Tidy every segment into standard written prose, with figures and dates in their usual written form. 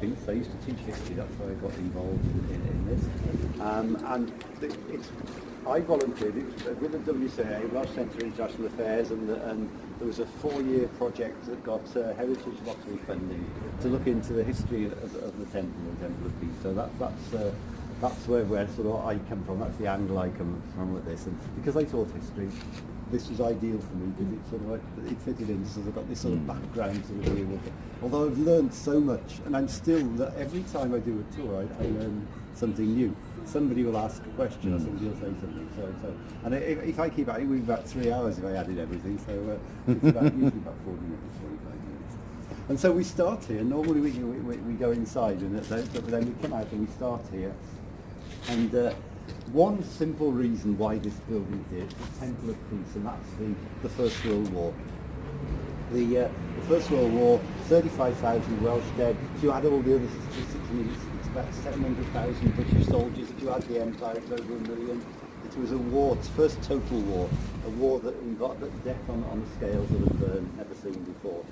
piece. I used to teach history, that's how I got involved in this. I volunteered with the WCIA, Welsh Centre for International Affairs, and there was a 4-year project that got Heritage Lottery funding to look into the history of the temple and Temple of Peace. So that's where sort of I come from. That's the angle I come from with this, and because I taught history, this was ideal for me because it sort of it fitted in. So I've got this sort of background to deal with it. Although I've learned so much, and I'm still every time I do a tour, I learn something new. Somebody will ask a question or somebody will say something. And if I keep at it, we've about 3 hours if I added everything. So it's usually about 40 minutes, 45 minutes. And so we start here. Normally we go inside, and then we come out and we start here. And one simple reason why this building is here is the Temple of Peace, and that's the First World War. The First World War, 35,000 Welsh dead. If you add all the other statistics, it's about 700,000 British soldiers. If you add the Empire, it's over 1 million. It was a war, its first total war, a war that involved death on the scales that I've never seen before.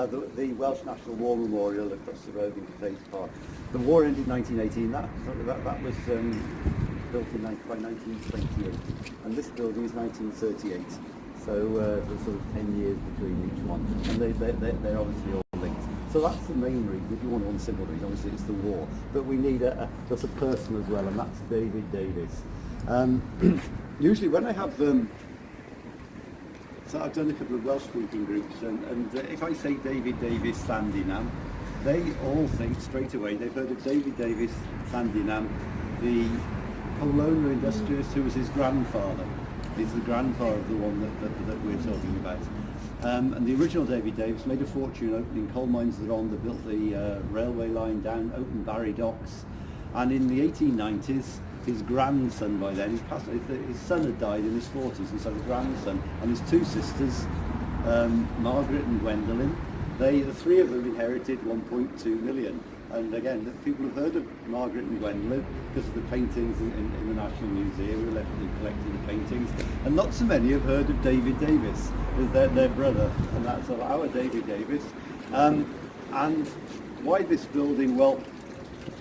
The Welsh National War Memorial across the road in Cathay's Park. The war ended in 1918. That was built by 1928, and this building is 1938. So there's sort of 10 years between each one, and they're obviously all linked. So that's the main reason. If you want one simple reason, obviously it's the war. But we need just a person as well, and that's David Davis. Usually when I have so I've done a couple of Welsh speaking groups, and if I say David Davis Sandringham, they all think straight away they've heard of David Davis Sandringham, the Colonial industrialist who was his grandfather. He's the grandfather of the one that we're talking about. And the original David Davis made a fortune opening coal mines that on. They built the railway line down, opened Barry Docks, and in the 1890s, his grandson by then, his son had died in his 40s, and so the grandson and his 2 sisters, Margaret and Gwendolyn, the 3 of them inherited 1.2 million. And again, people have heard of Margaret and Gwendolyn because of the paintings in the National Museum. We're left collecting the paintings. And not so many have heard of David Davis, their brother, and that's our David Davis. And why this building? Well,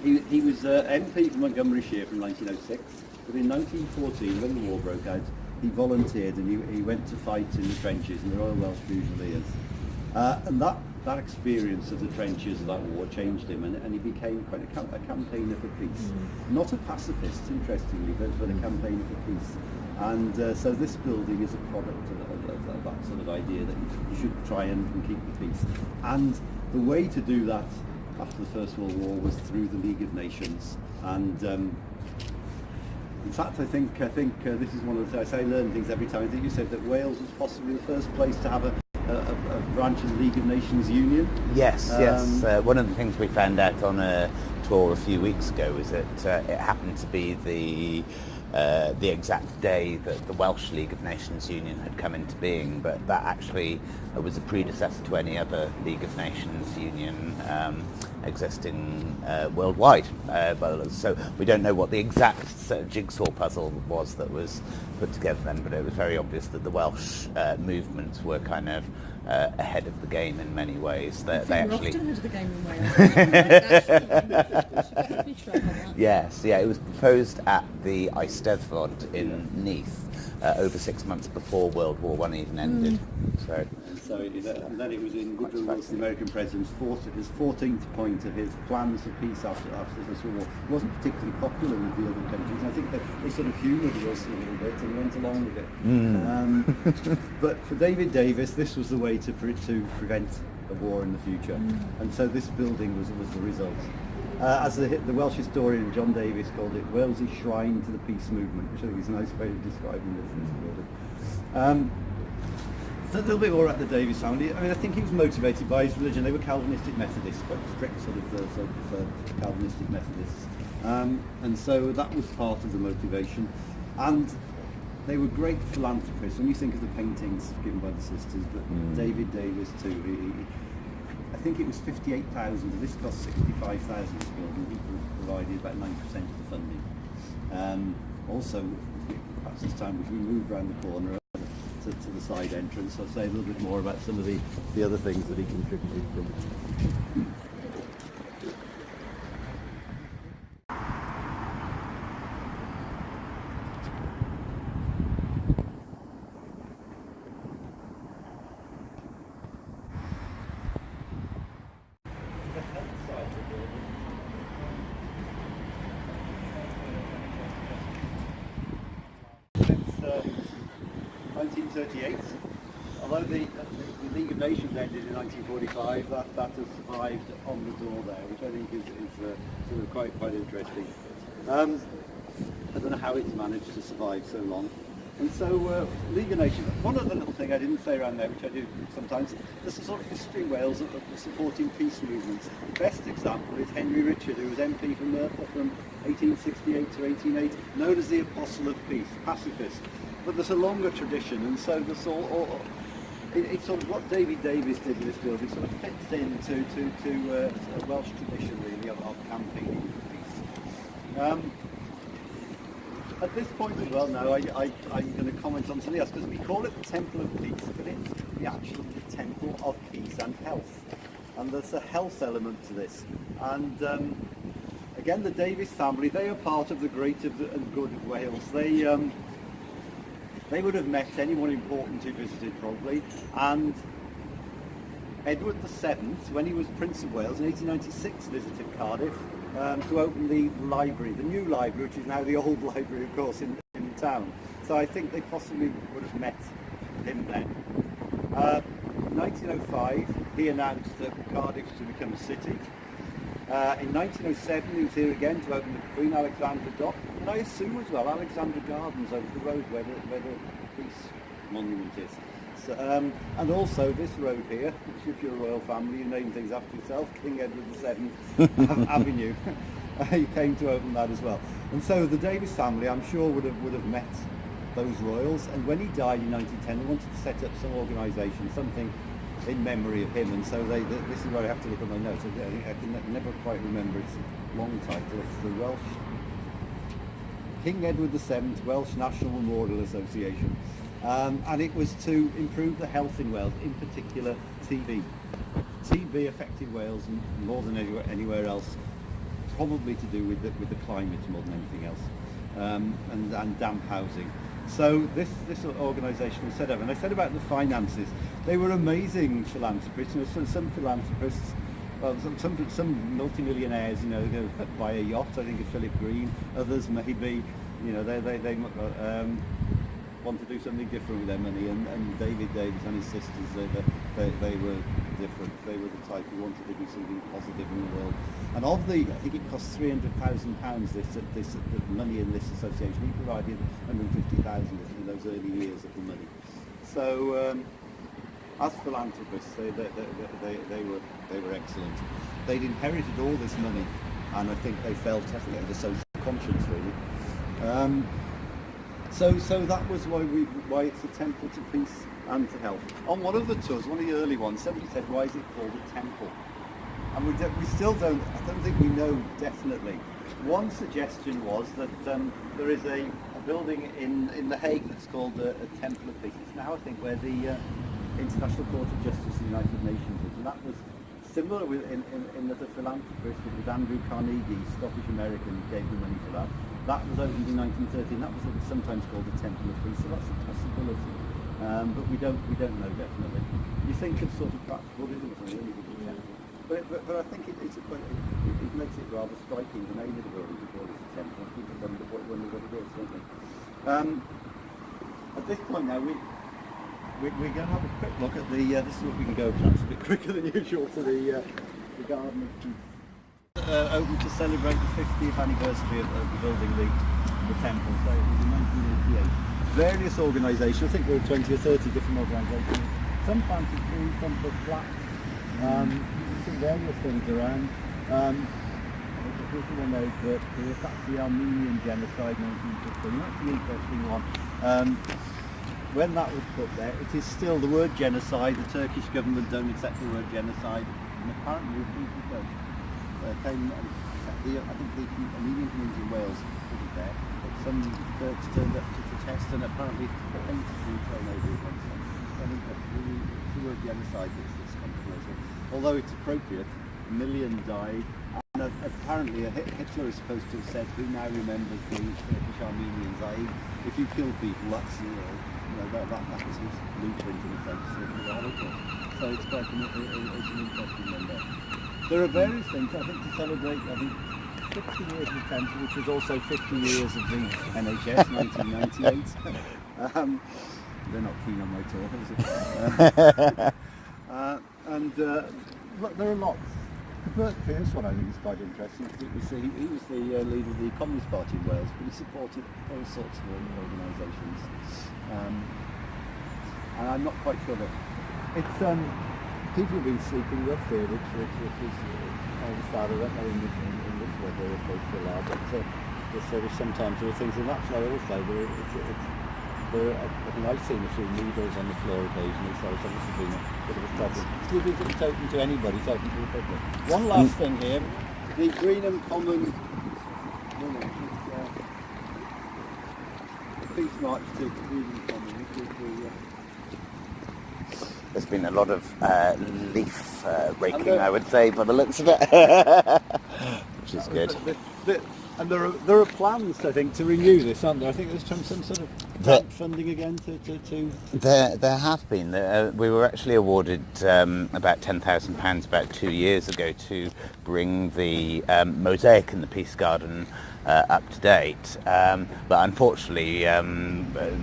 he was MP for Montgomeryshire from 1906, but in 1914, when the war broke out, he volunteered and he went to fight in the trenches in the Royal Welsh Fusiliers. And that experience of the trenches of that war changed him, and he became quite a campaigner for peace. Not a pacifist, interestingly, but a campaigner for peace. And so this building is a product of that sort of idea that you should try and keep the peace. And the way to do that after the First World War was through the League of Nations. And in fact, I think this is one of the, I learn things every time. I think you said that Wales was possibly the first place to have a branch of the League of Nations Union. Yes. One of the things we found out on a tour a few weeks ago is that it happened to be the exact day that the Welsh League of Nations Union had come into being, but that actually was a predecessor to any other League of Nations Union existing worldwide. So we don't know what the exact jigsaw puzzle was that was put together then, but it was very obvious that the Welsh movements were kind of ahead of the game in many ways. They actually often ahead of the game in Wales. Yes, it was proposed at the Eisteddfod in Neath over 6 months before World War I even ended. And then it was in Woodrow Wilson, the American president's 14th point of his plans for peace after the First World War. It wasn't particularly popular with the other countries. And I think they sort of humoured us a little bit and went along with it. But for David Davis, this was the way to prevent a war in the future. And so this building was the result. As the Welsh historian John Davis called it, Wales's shrine to the peace movement, which I think is a nice way of describing this building. A little bit more about the Davis family. I mean, I think he was motivated by his religion. They were Calvinistic Methodists, quite strict sort of Calvinistic Methodists, and so that was part of the motivation. And they were great philanthropists. When you think of the paintings given by the sisters, but David Davis too. I think it was 58,000. This cost 65,000 to build, and he provided about 9% of the funding. Also, perhaps this time we moved around the corner to the side entrance. I'll say a little bit more about some of the other things that he contributed to. 1938. Although the League of Nations ended in 1945, that has survived on the door there, which I think is sort of quite interesting. I don't know how it's managed to survive so long. And so, League of Nations, one other little thing I didn't say around there, which I do sometimes, there's a sort of history in Wales of supporting peace movements. The best example is Henry Richard, who was MP for Merthyr from 1868 to 1880, known as the Apostle of Peace, pacifist. But there's a longer tradition, and so there's it's sort of what David Davis did with this building sort of fits into a Welsh tradition, really, of campaigning for peace. At this point as well now, I'm going to comment on something else, because we call it the Temple of Peace, but it's the actual Temple of Peace and Health. And there's a health element to this. And again, the Davis family, they are part of the great and good of Wales. They would have met anyone important who visited probably. And Edward VII, when he was Prince of Wales in 1896, visited Cardiff to open the library, the new library, which is now the old library, of course, in town. So I think they possibly would have met him then. In 1905, he announced that Cardiff was to become a city. In 1907, he was here again to open the Queen Alexandra Dock, and I assume as well Alexandra Gardens over the road where the Peace Monument is. So, and also this road here, which if you're a royal family, you name things after yourself, King Edward VII Avenue. He came to open that as well. And so the Davis family, I'm sure, would have met those royals. And when he died in 1910, they wanted to set up some organisation, something in memory of him. And so this is where I have to look at my notes. I can never quite remember its long title. It's the Welsh King Edward VII Welsh National Memorial Association. And it was to improve the health in Wales, in particular TB. TB affected Wales more than anywhere else, probably to do with the climate more than anything else, and damp housing. So this organisation was set up, and I said about the finances, they were amazing philanthropists. You know, some philanthropists, well, some multimillionaires, you know, they buy a yacht. I think of Philip Green. Others maybe, you know, they want to do something different with their money, and David Davis and his sisters, they were different. They were the type who wanted to do something positive in the world. And I think it cost £300,000 this money in this association. He provided 150,000 in those early years of the money. So as philanthropists, they were excellent. They'd inherited all this money, and I think they felt a social conscience, really. So that was why it's a temple to peace and to health. On one of the tours, one of the early ones, somebody said, "Why is it called a temple?" And we still don't. I don't think we know definitely. One suggestion was that there is a building in The Hague that's called a Temple of Peace. It's now, I think, where the International Court of Justice of the United Nations is, and that was similar in that a philanthropist, it was Andrew Carnegie, Scottish-American, gave the money for that. That was opened in 1930, and that was sometimes called the Temple of Peace, so that's a possibility. But we don't know definitely. You think of sort of perhaps Buddhism as a really good temple, but I think it makes it rather striking, the name of the building, to call it a temple. People wonder what it is, don't they? At this point now, we're going to have a quick look at the. This is what we can go perhaps a bit quicker than usual to the Garden of Peace. Opened to celebrate the 50th anniversary of building the temple. So it was in 1988. Various organisations, I think there were 20 or 30 different organisations. Some planted trees, some put flags. You can see various things around. This one note that the attack to the Armenian genocide in 1915. That's an interesting one. When that was put there, it is still the word genocide. The Turkish government don't accept the word genocide, and apparently people don't. Came, I think the Armenian community in Wales put it there, but some Turks turned up to protest, and apparently the paint was being thrown over it once. I think that the word genocide that's controversial. Although it's appropriate, a million died, and apparently Hitler is supposed to have said, "Who now remembers the Turkish Armenians?" i.e., if you kill people, that's that was his blueprint in a sense of the Holocaust. So it's quite it's an interesting number. There are various things, I think, to celebrate, 60 years of the temple, which was also 50 years of the NHS, 1998. they're not keen on my talk, is it? Look, there are lots. Bert Pearce one I think is quite interesting. He was the leader of the Communist Party in Wales, but he supported all sorts of organisations. And I'm not quite sure that it's people have been sleeping rough here, which is the start of that. In which way they're supposed to allow, but there's sort of sometimes there are things, and that's what I also I think I've seen a few needles on the floor occasionally, so it's obviously been a bit of a problem. It's open to anybody, it's open to the public. One last thing here, the Greenham Common Peace March to Greenham Common. There's been a lot of leaf raking, I would say, by the looks of it, which is good. And there are plans, I think, to renew this, aren't there? I think there's some sort of grant funding again to... There have been. We were actually awarded about £10,000 about 2 years ago to bring the mosaic in the Peace Garden up to date. But unfortunately,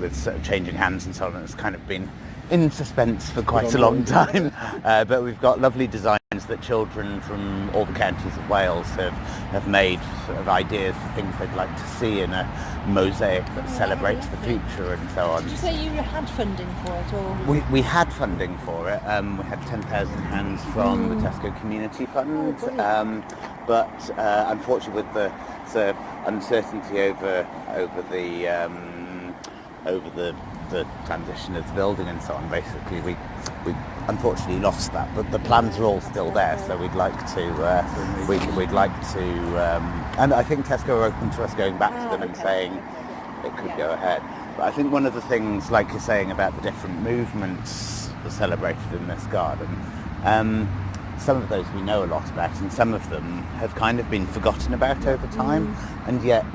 with sort of changing hands and so on, it's kind of been in suspense for quite a long time. But we've got lovely designs that children from all the counties of Wales have made, sort of ideas for things they'd like to see in a mosaic that celebrates the future and so on. Did you say you had funding for it, or...? We had funding for it. We had £10,000 from the Tesco Community Fund, but unfortunately with the sort of uncertainty over the transition of the building and so on, basically we unfortunately lost that, but the plans are all still there, so we'd like to and I think Tesco are open to us going back to them and saying it could go ahead. But I think one of the things, like you're saying about the different movements that are celebrated in this garden, some of those we know a lot about, and some of them have kind of been forgotten about over time. And yet,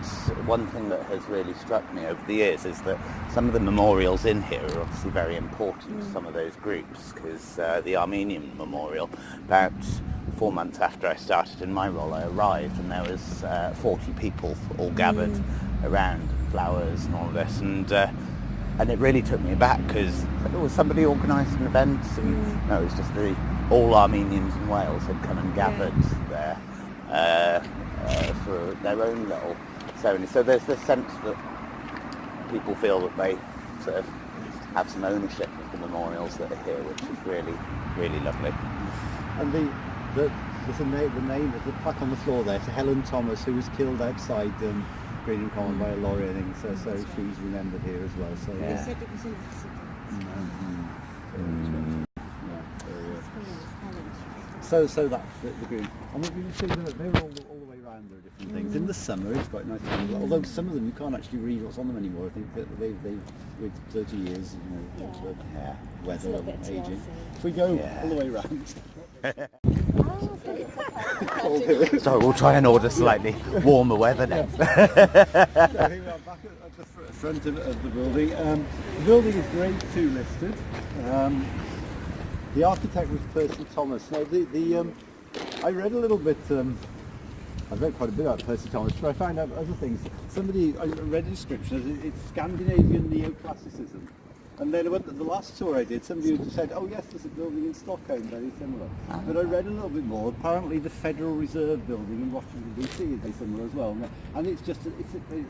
one thing that has really struck me over the years is that some of the memorials in here are obviously very important to some of those groups, because the Armenian memorial, about 4 months after I started in my role, I arrived and there was 40 people all gathered around, flowers and all of this, and it really took me aback, because it was somebody organised an event, and no, it was just all Armenians in Wales had come and gathered there for their own little ceremony. So there's this sense that people feel that they sort of have some ownership of the memorials that are here, which is really, really lovely. And there's the name of the plaque on the floor there to Helen Thomas, who was killed outside Greenham Common by a lorry, I think, so she's remembered here as well. So They said it was in the city. So that's the green. I mean, you see they're all the way around. There are different things. In the summer, it's quite nice. Although some of them you can't actually read what's on them anymore. I think that they've with 30 years, weather and aging. If we go all the way around. So we'll try and order slightly warmer weather next. I think we're back at the front of the building. The building is Grade 2 listed. The architect was Percy Thomas. Now, I read a little bit. I've read quite a bit about Percy Thomas, but I found out other things. I read a description. It's Scandinavian neoclassicism. And then the last tour I did, somebody said, "Oh yes, there's a building in Stockholm very similar." But I read a little bit more. Apparently, the Federal Reserve building in Washington DC is very similar as well. And it's a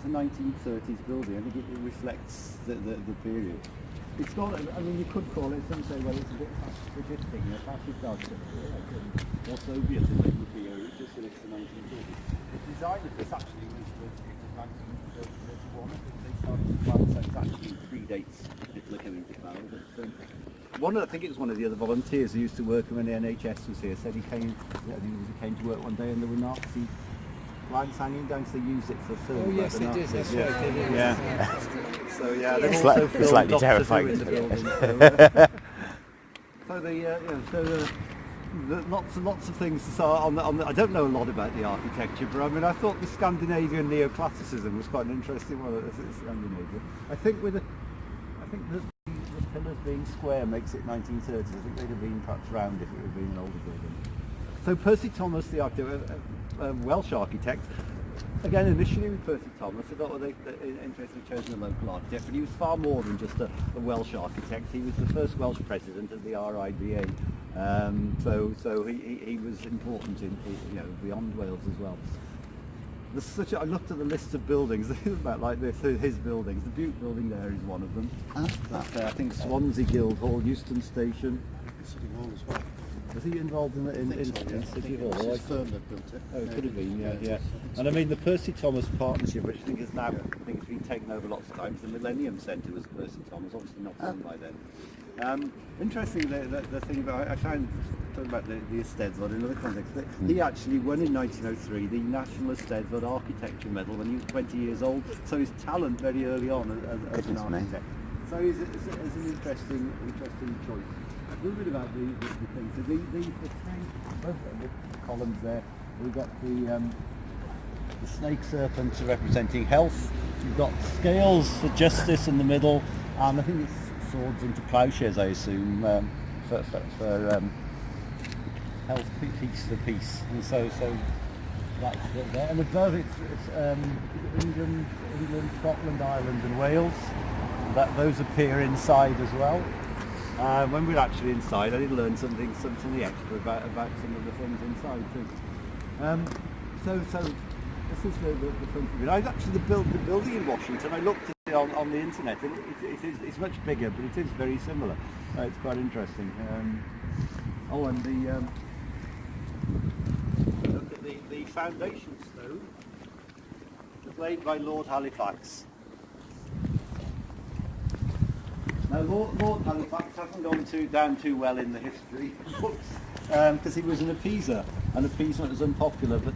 1930s building. I think it reflects the period. It's not. I mean, you could call it. Some say, well, it's a bit fascistic, fascist architecture, or Soviet as it would be, just that it's the 1930s. The design of this actually was 1931. I think they started to plan, so it actually predates Hitler coming to power. But I think it was one of the other volunteers who used to work when the NHS was here. Said he came to work one day and there were Nazi flags hanging down, so they used it for film. Oh yes, they did. That's right. They did. Yeah. So yeah, they've It's also it's slightly filmed Doctor terrifying. Who in the building. Lots of things to start on the. I don't know a lot about the architecture, but I mean, I thought the Scandinavian neoclassicism was quite an interesting one. It's Scandinavia. I think the pillars being square makes it 1930s. I think they'd have been perhaps round if it had been an older building. So Percy Thomas, the architect, a Welsh architect, again, initially with Percy Thomas, I thought, well, they interestingly chosen a local architect, but he was far more than just a Welsh architect. He was the first Welsh president of the RIBA, so he was important in beyond Wales as well. I looked at the list of buildings. It's about like this. His buildings. The Butte building there is one of them. I think Swansea Guildhall, Euston Station. City Hall as well. Was he involved in City Hall? It was his firm that built it. Oh, it could have been, yeah. And I mean, the Percy Thomas partnership, which I think is now, it's been taken over lots of times. The Millennium Centre was Percy Thomas, obviously not done by then. Interesting, the thing about, I found, talking about the Eisteddfod in another context, he actually won in 1903 the National Eisteddfod Architecture Medal when he was 20 years old, so his talent very early on as an architect. So it's an interesting choice. A little bit about the things. So the three columns there, we've got the snake serpents representing health. You've got scales for justice in the middle, and I think it's swords into plowshares, I assume, for health, peace for peace. And so that's it there. And above it's England, Scotland, Ireland, and Wales. Those appear inside as well. When we're actually inside, I did learn something extra about some of the things inside too. So this is the front of it. I actually the building in Washington. I looked at it on the internet, and it's much bigger, but it is very similar. It's quite interesting. And look at the foundation stone was laid by Lord Halifax. Now, Lord Halifax hasn't gone down too well in the history books because he was an appeaser, and appeasement was unpopular. But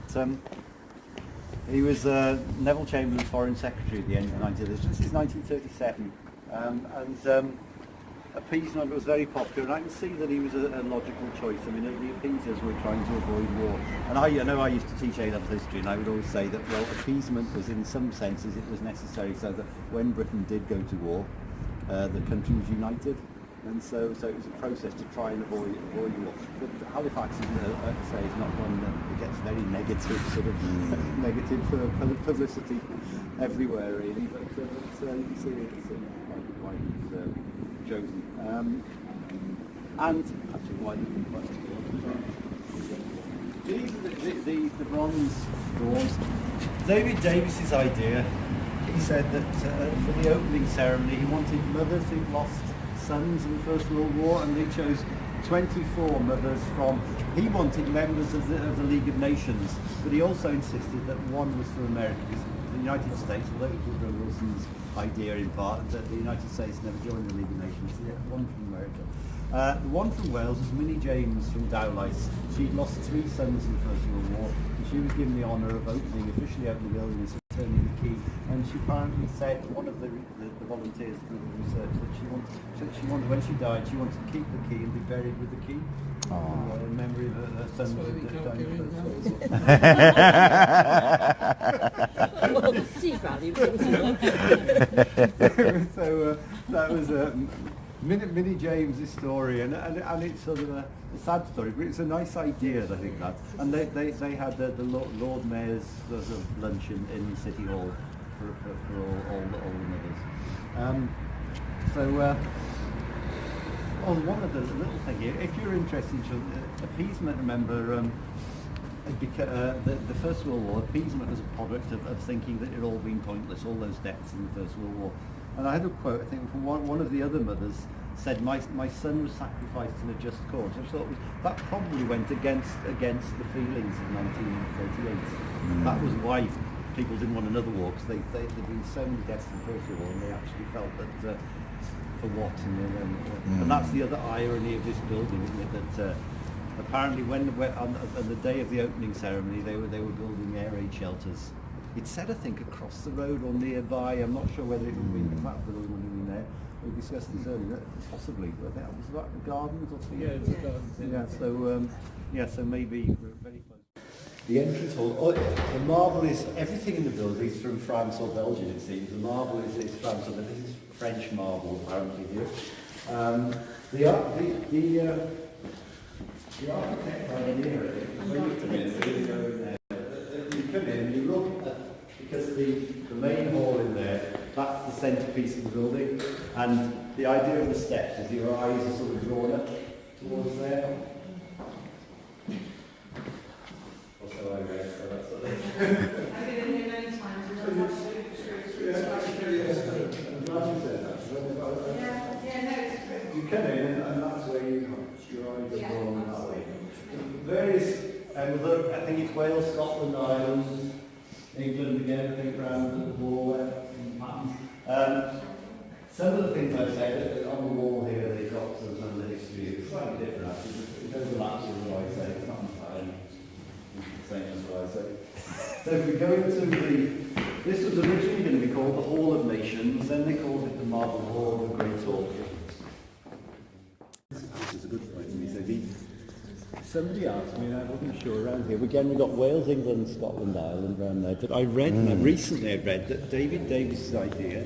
he was Neville Chamberlain's Foreign Secretary at the end of the 1930s. This is 1937, and appeasement was very popular. And I can see that he was a logical choice. I mean, the appeasers were trying to avoid war. And I know I used to teach A-level history, and I would always say that appeasement was, in some senses, it was necessary so that when Britain did go to war, the country was united, and so it was a process to try and avoid war. But Halifax, is not one that gets very negative, sort of negative publicity everywhere, really. But you can see it's why he's chosen, and actually why these are the bronze doors. David Davis's idea. He said that for the opening ceremony he wanted mothers who'd lost sons in the First World War, and they chose 24 mothers from, he wanted members of the League of Nations, but he also insisted that one was from America, because the United States, although it was Woodrow Wilson's idea in part, that the United States never joined the League of Nations, so one from America. The one from Wales was Minnie James from Dowlais. She'd lost 3 sons in the First World War, and she was given the honour of officially opening the building and turning the key. And she apparently said, one of the volunteers through the research, that she wanted, when she died, she wanted to keep the key and be buried with the key. In memory of her son who died in the First World War. So that was Minnie James' story, and it's sort of a sad story, but it's a nice idea, I think, that. And they had the Lord Mayor's sort of lunch in City Hall for all the mothers. One of the little thing here, if you're interested in appeasement, remember, the First World War, appeasement was a product of thinking that it had all been pointless, all those deaths in the First World War. And I had a quote, I think, from one of the other mothers, said, my son was sacrificed in a just cause. I thought that probably went against the feelings of 1938. That was why people didn't want another war, because there'd been so many deaths in the First World War, and they actually felt that for what? And that's the other irony of this building, isn't it? That apparently when on the day of the opening ceremony, they were building air raid shelters. It said, I think, across the road or nearby. I'm not sure whether it would be the fact that it would have been there. We discussed this earlier, possibly. But that was about the gardens or something. Yeah, it was gardens. So maybe we're very close. The entrance hall. The marble is everything in the building is from France or Belgium. It seems the marble is France, but this is French marble apparently here. The architect idea. When you come in, you come in, you look at because the main hall in there, that's the centrepiece of the building, and the idea of the steps is your eyes are sort of drawn up towards there. Also I read, so that's sort of... I've been in here many times and I've watched it through. I'm glad you said that. Yeah, no, it's true. You come in and that's where your eyes are drawn that way. Various, I think it's Wales, Scotland, Ireland, England again, I think around the wall and patterns. Some of the things I've said on the wall here, they've got some of the history. It's slightly different actually. It overlaps with what I say. It's not entirely the same as what I say. So if we go into this was originally going to be called the Hall of Nations, then they called it the Marble Hall of the Great Hall. This is a good point. Somebody asked me, and I wasn't sure around here. Again, we've got Wales, England, Scotland, Ireland around there. But I read, recently I read that David Davis's idea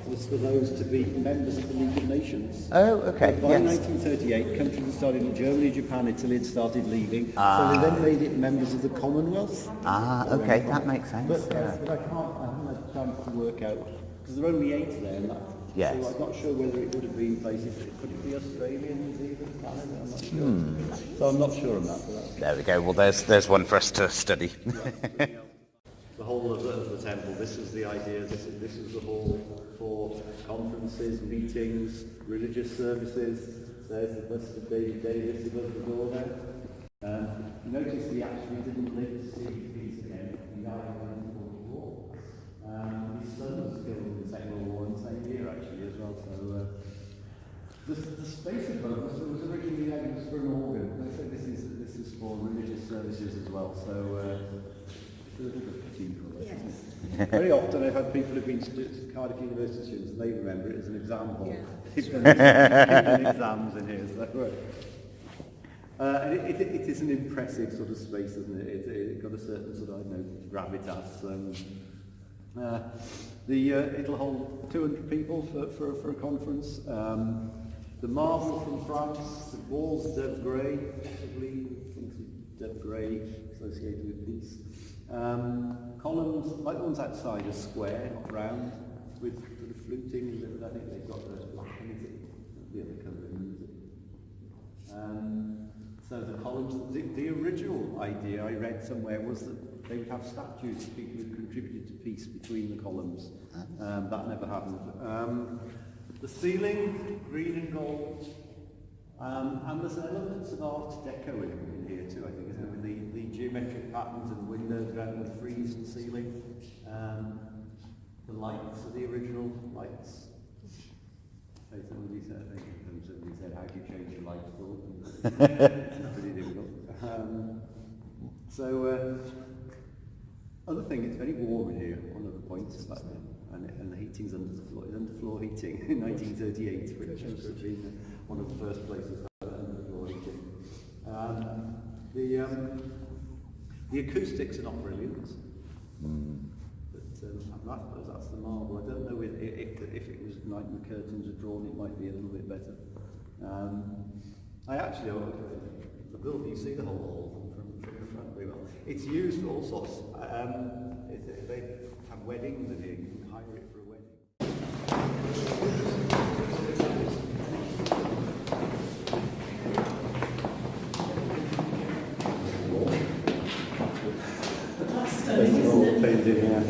was for those to be members of the League of Nations. Oh, okay. By Yes. 1938, countries had started in Germany, Japan, Italy had started leaving. So they then made it members of the Commonwealth. Okay, that makes sense. But I haven't had a chance to work out, because there are only 8 there. And that, Yes. So I'm not sure whether it would have been places. Could it be Australia, New Zealand, Canada? I'm not sure. So I'm not sure on that. But that's There we go. Well, there's one for us to study. the whole of the temple. This is the idea. This is the hall for conferences, meetings, religious services. There's the bust of David Davis above the door there. You notice he actually didn't live to see his piece again. He died in 1944. His son was killed in the Second World War in the same year actually as well. So the space above us was originally used for an organ. I say this is for religious services as well. So it's a little bit cathedral. Yes. Very often I've had people who've been Cardiff University students and they remember it as an exam hall. Yeah. They've done exams in here. So, and it is an impressive sort of space, isn't it? It's got a certain sort of, I don't know, gravitas. It'll hold 200 people for a conference. The marble from France, the walls Dove Grey, possibly Dove Grey associated with peace. Columns, like the ones outside, are square, not round, with sort of fluting. I think they've got the other colour in it. So the columns, the original idea I read somewhere was that they would have statues of people who contributed to peace between the columns. That never happened. The ceiling, green and gold, and there's elements of Art Deco in here too, I think, isn't it? With the geometric patterns and windows around the frieze and ceiling. The lights are the original lights. Somebody said, how do you change your light bulb? It's pretty difficult. Other thing, it's very warm in here, one of the points, and the heating's underfloor heating in 1938, which has been one of the first places that had underfloor heating. The acoustics are not brilliant. But that's the marble. I don't know if it was like the curtains are drawn, it might be a little bit better. I actually, the building, you see the whole hall from the front very well. It's used for all sorts. If they have weddings in here, you can hire it for a wedding. That's stunning, isn't it? Painted, yeah.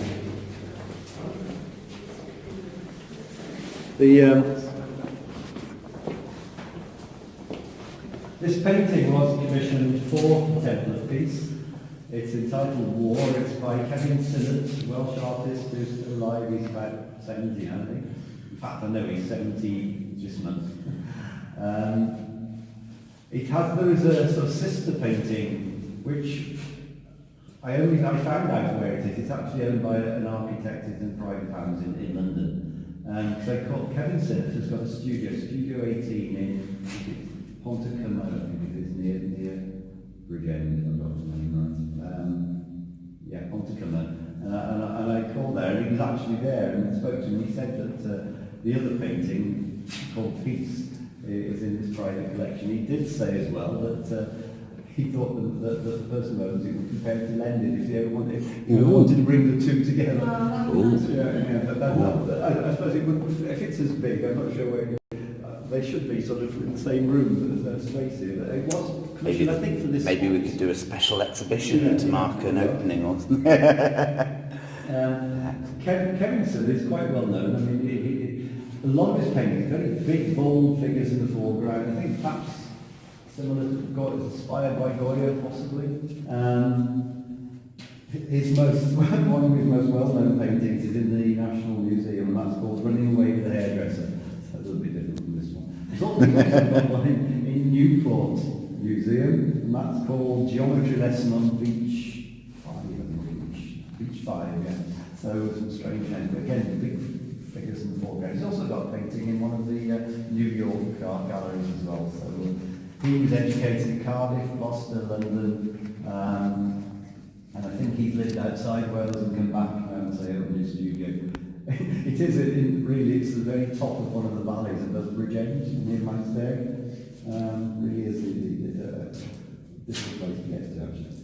This painting was commissioned for the Temple of Peace. It's entitled War. It's by Kevin Sinnott, Welsh artist who's still alive. He's about 70, I think. In fact, I know he's 70 this month. There is a sort of sister painting which I found out where it is. It's actually owned by an architect in private hands in London. So called Kevin Sinnott has got a Studio 18 in Ponticum, I don't think it is, near Bridgend, if I've got his name right. Yeah, Ponticum. And I called there, and he was actually there and spoke to him. He said that the other painting called Peace is in his private collection. He did say as well that he thought that the person who owns it would prepare to lend it if he ever wanted. He wanted to bring the two together. I suppose it would, if it's as big, I'm not sure where. They should be sort of in the same room, but there's no space here. It was commissioned, I think, for this. Maybe we could do a special exhibition to mark an opening or something. Kevington is quite well known. I mean, a lot of his paintings, very big, bold figures in the foreground. I think perhaps similar to inspired by Goya, possibly. One of his most well-known paintings is in the National Museum, and that's called Running Away with the Hairdresser. So a little bit different from this one. There's also got one in Newport Museum, and that's called Geometry Lesson on Beach 5, yeah. So some strange names, but again, big figures in the foreground. He's also got a painting in one of the New York art galleries as well. So he was educated in Cardiff, Gloucester, London, and I think he's lived outside Wales and come back now and say, open his studio. It is, really, it's the very top of one of the valleys above Bridgend near Manchester. Really is a difficult place to get to, actually.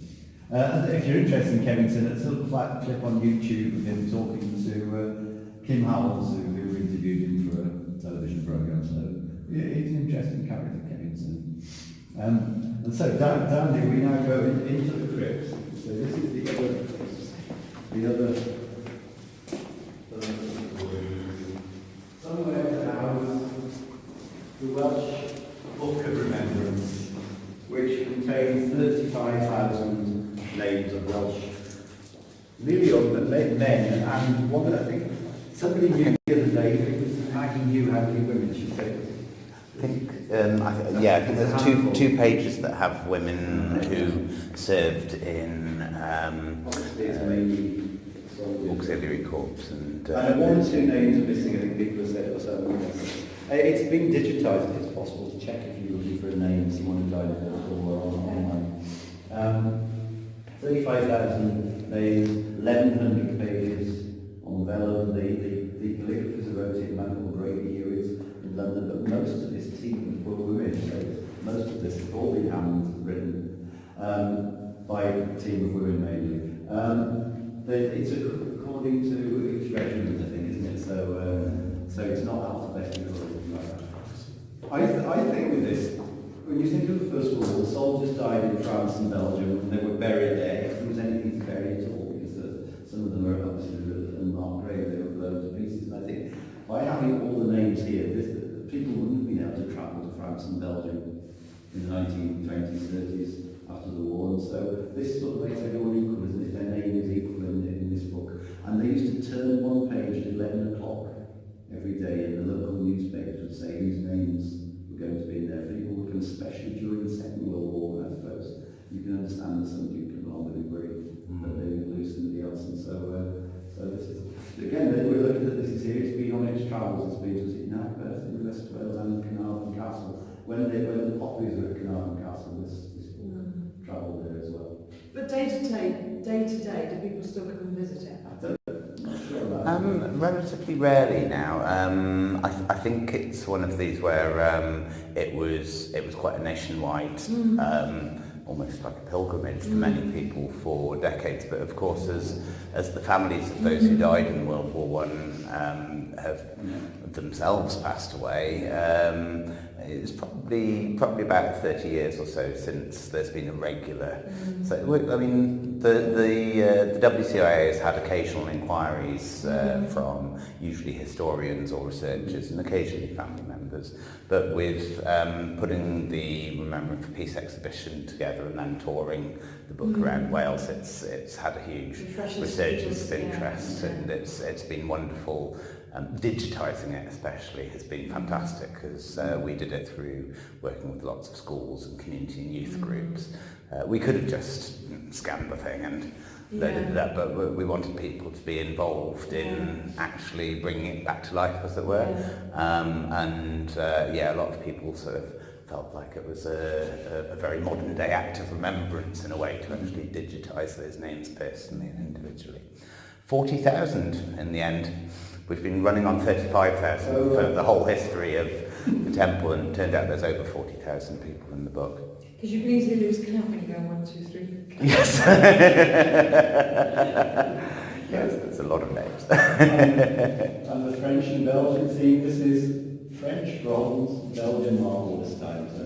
If you're interested in Kevington, there's a little flat clip on YouTube of him talking to Kim Howells, who interviewed him for a television programme. So yeah, he's an interesting character, Kevington. And so down here we now go into the crypts. So this is the other somewhere housed the Welsh Book of Remembrance, which contains 35,000 names of Welsh, really old men, and one that I think somebody knew the other day, it was Maggie knew how many women she said. I think there's two pages that have women who served in auxiliary corps, and one or two names are missing. I think people have said or something. It's been digitised if it's possible to check if you're looking for a name, someone who died in or online. 35,000 names, 1,100 pages on vellum. The calligraphers who wrote it, a man called Brady Hewitt in London, but most of this team were women, so most of this has all been handwritten by a team of women mainly. It's according to each regiment, I think, isn't it? So it's not alphabetical or anything like that. I think with this, when you think of the First World War, the soldiers died in France and Belgium, and they were buried there. If there was anything to bury at all, because some of them are obviously unmarked grave, they were blown to pieces. And I think by having all the names here, people wouldn't have been able to travel to France and Belgium in the 1920s, 30s after the war. And so this sort of makes everyone equal, isn't it? Their name is equal in this book. And they used to turn one page at 11 o'clock every day, and the local newspapers would say whose names were going to be in there. People would come, especially during the Second World War, I suppose. You can understand that some people come along with a break, but they would lose somebody else. And so this is, again, we're looking at this here. It's been on its travels. It's been to Napperth in West Wales and Carnarvon Castle. When the Poppies were at Carnarvon Castle, this travelled there as well. But day to day, do people still come and visit it? Relatively rarely now. I think it's one of these where it was quite a nationwide, almost like a pilgrimage for many people for decades. But of course, as the families of those who died in World War I have themselves passed away, it's probably about 30 years or so since there's been a regular. So I mean, the WCIA has had occasional inquiries from usually historians or researchers and occasionally family members. But with putting the Remembering for Peace exhibition together and then touring the book around Wales, it's had a huge resurgence of interest, and it's been wonderful. Digitising it especially has been fantastic, because we did it through working with lots of schools and community and youth groups. We could have just scanned the thing and loaded it up, but we wanted people to be involved in actually bringing it back to life, as it were. A lot of people sort of felt like it was a very modern day act of remembrance in a way to actually digitise those names personally and individually. 40,000 in the end. We've been running on 35,000 for the whole history of the temple, and it turned out there's over 40,000 people in the book. Because you can easily lose count when you go 1, 2, 3. Yes. Yes, there's a lot of names. And the French and Belgian theme, this is French bronze, Belgian marble this time. So,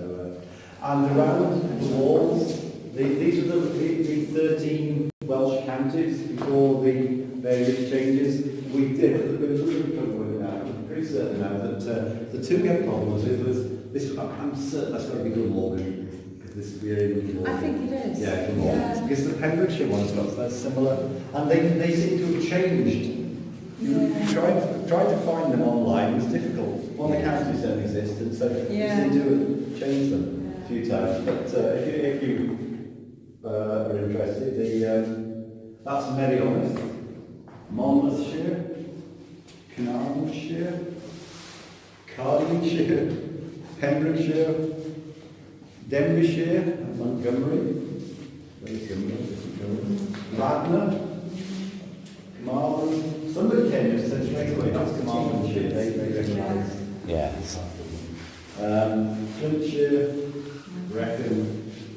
and around the walls, these are the 13 Welsh counties before the various changes. We did, we're pretty certain now that the two we had problems with was this. I'm certain that's going to be the Morgan, because this is really Morgan. I think it is. Yeah, the Morgan. Because the Pembrokeshire one's got that similar, and they seem to have changed. You tried to find them online, it was difficult. One of the counties don't exist, and so you seem to have changed them a few times. But if you are interested, that's Merioneth, Monmouthshire, Carmarthenshire, Cardiganshire, Pembrokeshire, Denbighshire, Montgomery, Radnor, Carmarthen. Somebody came and said straight away, that's Carmarthenshire, they recognise. Yes. Flintshire, Brecon,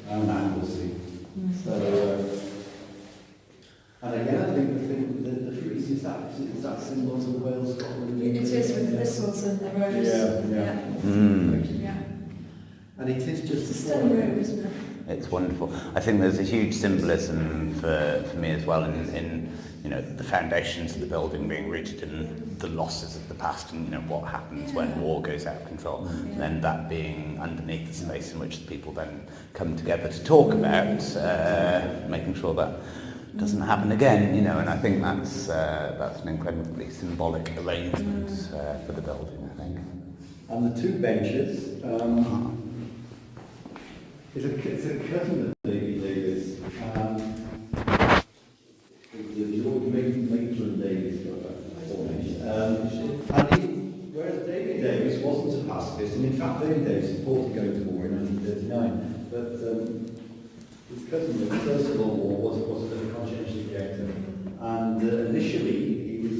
and Anglesey. So, and again, I think the frieze is that symbols of Wales, Scotland. It is with the thistles and the rose. Yeah. Yeah. And it is just It's still a road, isn't it? It's wonderful. I think there's a huge symbolism for me as well in the foundations of the building being rooted in the losses of the past and what happens when war goes out of control, and then that being underneath the space in which the people then come together to talk about making sure that doesn't happen again, and I think that's an incredibly symbolic arrangement for the building, I think. And the two benches, it's a cousin of Davy Davis. The Lord Maitland Davis, whereas David Davis wasn't a pacifist, and in fact David Davis supported going to war in 1939, but his cousin, the First World War, was a bit of a conscientious objector, and initially he was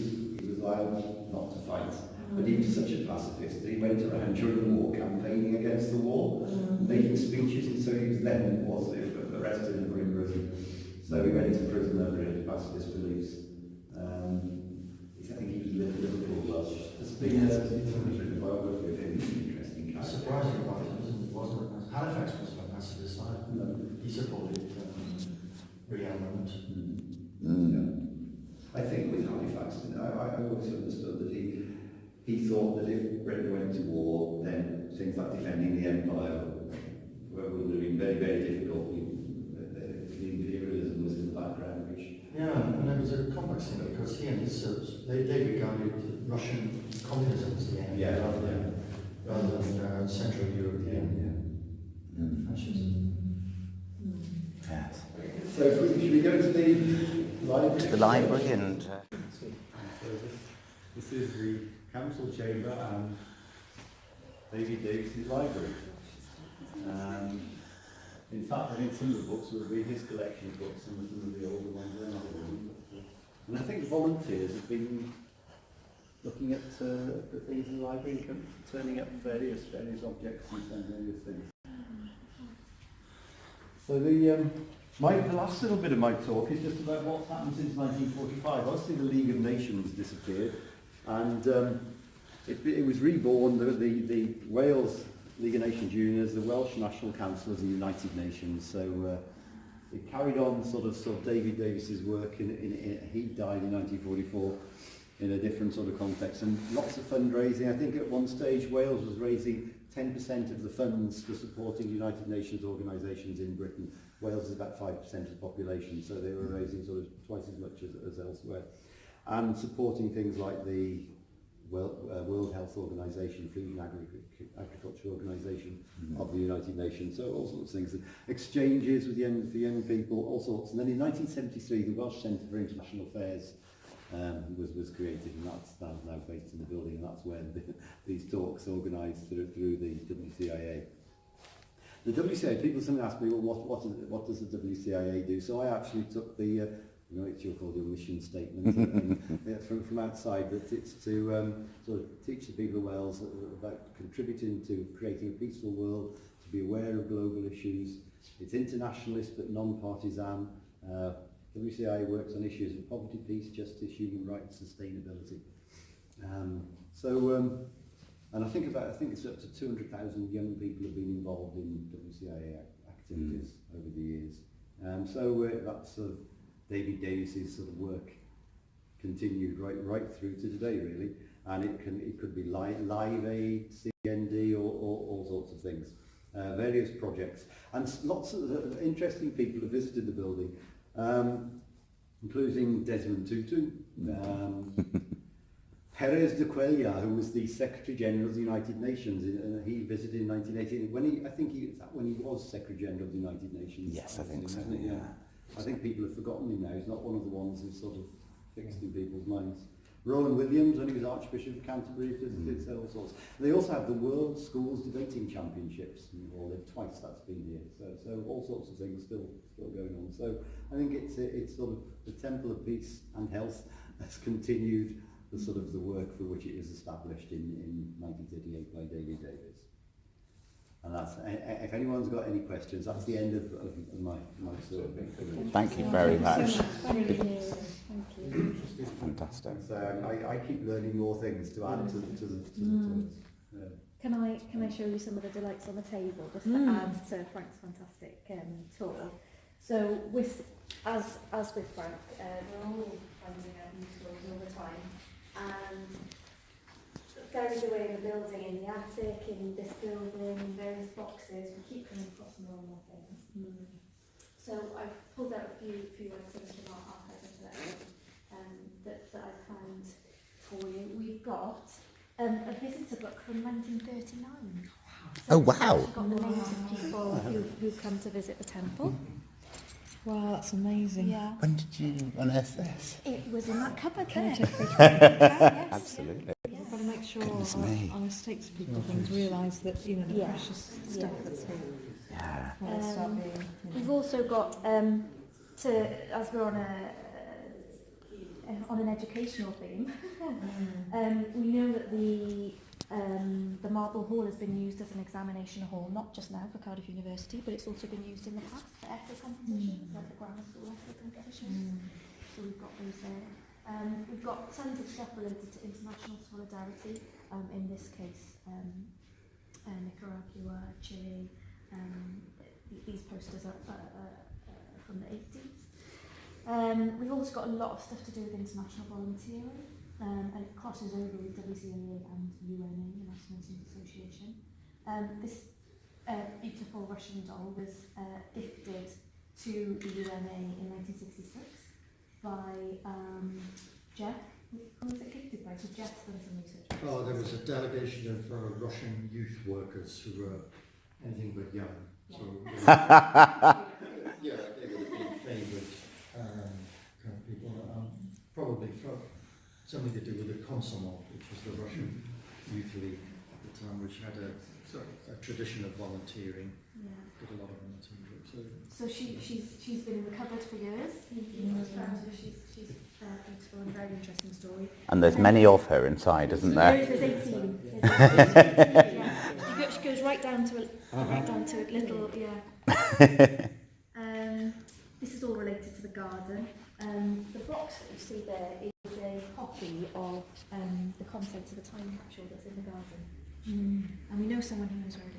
allowed not to fight. But he was such a pacifist that he went around during the war campaigning against the war, making speeches, and so he was arrested and put in prison. So he went to prison over his pacifist beliefs. I think he was Liverpool Welsh. There's been a written biography of him, interesting character. Surprising about it, wasn't it? Halifax was a pacifist side. No. He supported rearmament. Yeah. I think with Halifax, I always understood that he thought that if Britain went to war, then things like defending the empire would have been very, very difficult. The imperialism was in the background, which... Yeah, and it was a complex thing because he and his they regarded Russian communism as the end rather than Central European fascism. Yes. So should we go to the library? The library and... This is the council chamber and David Davis's library. In fact, I think some of the books will be his collection of books, some of the older ones are not. And I think volunteers have been looking at the things in the library and turning up various objects and various things. So the last little bit of my talk is just about what's happened since 1945. Obviously the League of Nations disappeared, and it was reborn. The Wales League of Nations Juniors, the Welsh National Council of the United Nations. So it carried on sort of David Davis's work. He died in 1944 in a different sort of context, and lots of fundraising. I think at one stage Wales was raising 10% of the funds for supporting United Nations organisations in Britain. Wales is about 5% of the population, so they were raising sort of twice as much as elsewhere. And supporting things like the World Health Organization, Food and Agriculture Organization of the United Nations, so all sorts of things. Exchanges with the young people, all sorts. And then in 1973, the Welsh Centre for International Affairs was created, and that's now based in the building, and that's where these talks organised through the WCIA. The WCIA, people sometimes ask me, well, what does the WCIA do? So I actually took the it's your called your mission statement, and from outside, that it's to sort of teach the people of Wales about contributing to creating a peaceful world, to be aware of global issues. It's internationalist but non-partisan. WCIA works on issues of poverty, peace, justice, human rights, sustainability. And I think it's up to 200,000 young people have been involved in WCIA activities over the years. That's sort of David Davis's sort of work continued right through to today, really. And it could be Live Aid, CND, or all sorts of things. Various projects, and lots of interesting people have visited the building, including Desmond Tutu, Perez de Cuellar, who was the Secretary General of the United Nations. He visited in 1980. When he was Secretary General of the United Nations. Yes, I think so. Yeah. I think people have forgotten him now. He's not one of the ones who's sort of fixed in people's minds. Rowan Williams, when he was Archbishop of Canterbury, visited all sorts. They also have the World Schools Debating Championships in Hall. Twice that's been here. So all sorts of things still going on. So I think it's sort of the Temple of Peace and Health has continued the sort of the work for which it was established in 1938 by David Davis. And that's, if anyone's got any questions, that's the end of my survey. Thank you very much. Thank you. Fantastic. So I keep learning more things to add to the tours. Can I show you some of the delights on the table just to add to Frank's fantastic tour? So as with Frank, we're all finding out new stories all the time, and carried away in the building, in the attic, in this building, in various boxes, we keep coming across more and more things. So I've pulled out a few items from our archive that I found for you. We've got a visitor book from 1939. So Oh, wow. We've got the names of people who've come to visit the temple. Wow, that's amazing. Yeah. When did you unearth this? It was in that cupboard Can I there. take photographs? Yes. Absolutely. We've got to make sure Goodness me. our estates people things realise that, the Yeah. precious stuff that's here. Yeah. When they start being, We've also got as we're on an educational theme, we know that the Marble Hall has been used as an examination hall, not just now for Cardiff University, but it's also been used in the past for essay competitions, like the grammar school essay competitions. So we've got those there. We've got tons of stuff related to international solidarity, in this case Nicaragua, Chile. These posters are from the 80s. We've also got a lot of stuff to do with international volunteering, and it crosses over with WCIA and UNA, the United Nations Association. This beautiful Russian doll was gifted to the UNA in 1966 by Jeff. Who was it gifted by? So Jeff's done some research. Oh, there was a delegation of Russian youth workers who were anything but young. Yeah. So yeah, they would have been favoured kind of people. Probably something to do with the Komsomol, which was the Russian youth league at the time, which had a tradition of volunteering. Yeah. Did a lot of volunteering work. So she's been in the cupboard for years. She's beautiful and very interesting story. And there's many of her inside, isn't there? There's 18. Yeah. She goes right down to a little, yeah. This is all related to the garden. The box that you see there is a copy of the contents of a time capsule that's in the garden. And we know someone who knows where it is.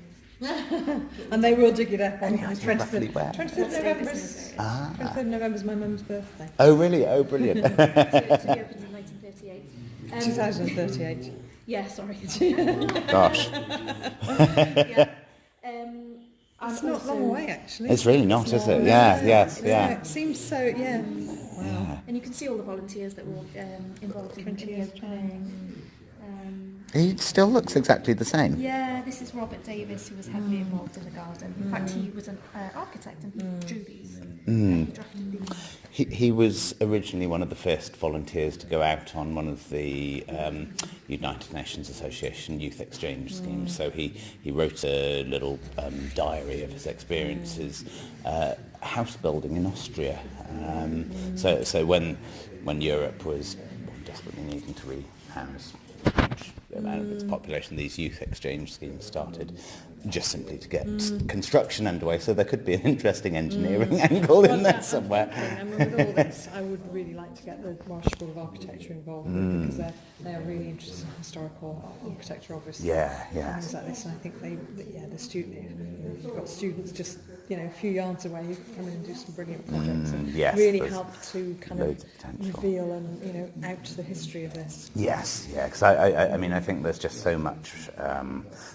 and they will dig it up on the Roughly 23rd. where? 23rd November. 23rd November is my mum's birthday. Oh, really? Oh, brilliant. To be opened in 1938. 2038. Yeah, sorry. Gosh. Yeah. It's not long away, actually. It's really not, is it? Yeah, yes, Yeah, yeah. it seems so, yeah. Wow. And you can see all the volunteers that were involved in 20 the years opening. He still looks exactly the same. Yeah, this is Robert Davis, who was heavily involved in the garden. In fact, he was an architect and he drew these. He drafted these. He was originally one of the first volunteers to go out on one of the United Nations Association Youth Exchange schemes. So he wrote a little diary of his experiences house building in Austria So when Europe was desperately needing to rehouse a huge amount of its population, these youth exchange schemes started just simply to get construction underway. So there could be an interesting engineering angle in there somewhere. And with all this, I would really like to get the Welsh School of Architecture involved because they're really interested in historical architecture, obviously. Yeah. And things like this, and I think you've got students just a few yards away who come in and do some brilliant projects and really help to kind of reveal and out the history of this. Yes, yeah, because I mean I think there's just so much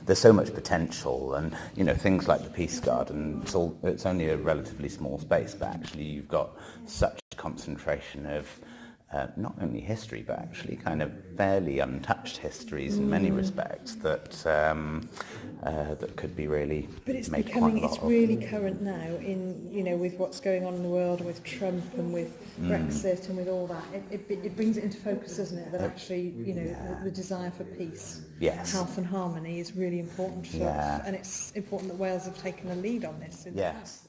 potential, and things like the Peace Garden. It's only a relatively small space, but actually you've got such concentration of not only history, but actually kind of fairly untouched histories in many respects that could be really. But it's made becoming, quite a lot it's of. really current now in with what's going on in the world with Trump and with Brexit and with all that. It brings it into focus, doesn't it? That actually, the desire for peace, health and harmony is really important for, and it's important that Wales have taken a lead on this. Yes.